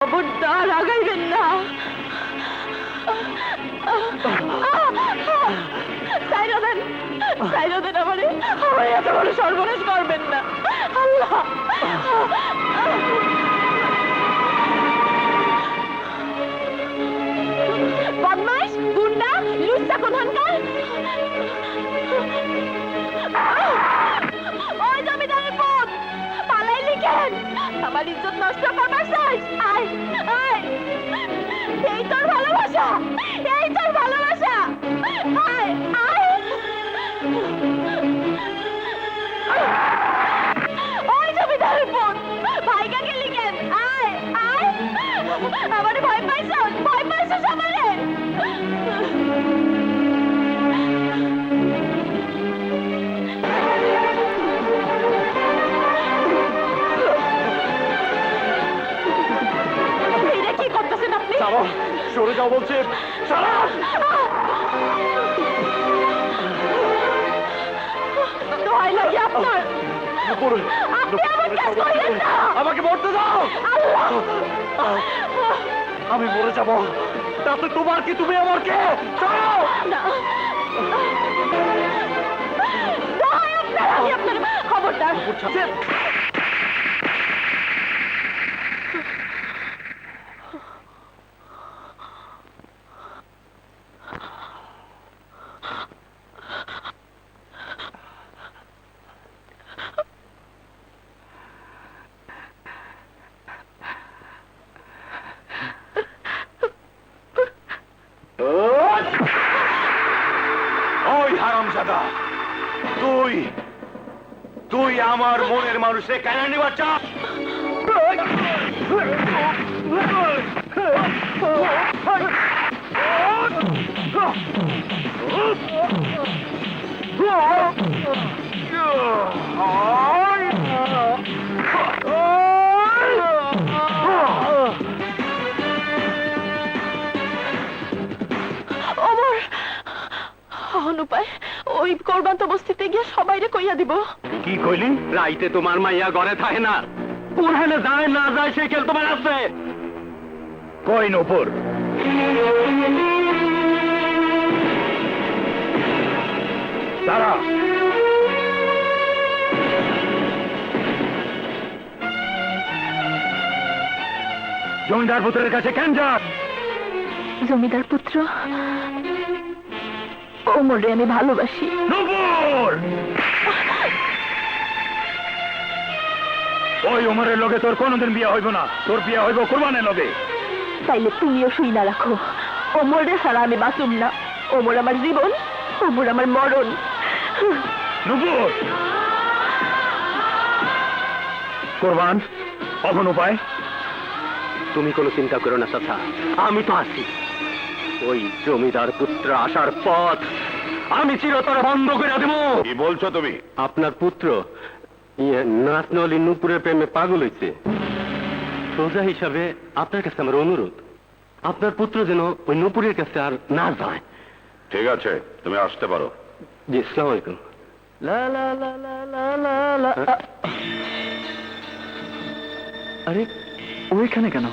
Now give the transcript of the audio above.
খবরদার আগাইবেন না। আমারে এত বড় সর্বনাশ করবেন না আল্লাহ। বদমাইশ, গুন্ডা, লুচ্চা কোথানকার। ওই জমিদারের পুত পালাইলি কেন? আমার ইজ্জত নষ্ট করবার চাইস? আয় আয়, এই তোর ভালোবাসা, এই তোর ভালোবাসা। আয় আয়, ওই জমিদারের পুত ভাইগা গেলি কেন? আয় আয়, আমারে ভয় পাইছ, ভয় পাইছিস আমারে? কি করতেছেন আপনি? সরে যাও বলছে। দোহাই লাগে আপনার, আপনি আমার কাজ করেন না। আমাকে মরতে দাও। আমি মরে যাব, তাতে তোমার কি? তুমি আমার কে? না, দোহাই আপনার, আমি আপনার। খবরদার। ওই হারামজাদা, তুই তুই আমার মনের মানুষে কেন নিবার চাস? অনুপায় ওই কোরবান্ত বস্তিতে গিয়ে সবাইরে কইয়া দিব। কি কইলি? রাইতে তোমার মাইয়া ঘরে থাকে না, কোনখানে যায় না যায় সে খেল তোমার আছে। কই নূপুর? দাঁড়া। জমিদার পুত্রের কাছে কেন যাস? জমিদার পুত্র ওমরে আমি ভালোবাসি। নূপুর! ওই ওমরের লগে তোর কোনদিন বিয়ে হইব না, তোর বিয়ে হইব কুরবানের লগে। তাইলে তুমিও শুই না রাখো, ওমরে ছাড়া আমি বাঁচুম না। ওমর আমার জীবন, ওমর আমার মরণ। নূপুর! কোরবান, অহন উপায়? তুমি কোনো চিন্তা করো না চাচা, আমি তো আছি। ওই জমিদার পুত্র আসার পথ আমি চিরতরে বন্ধ করে দেব। কি বলছো তুমি? আপনার পুত্র নাচনলি নূপুরের প্রেমে পাগল হয়েছে। সোজা হিসাবে আপনার কাছে আমার অনুরোধ, আপনার পুত্র যেন ওই নূপুরের কাছে আর না যায়। ঠিক আছে, তুমি আসতে পারো। জি, আসসালামু আলাইকুম। লা লা লা লা লা লা লা। আরে ওইখানে কেন?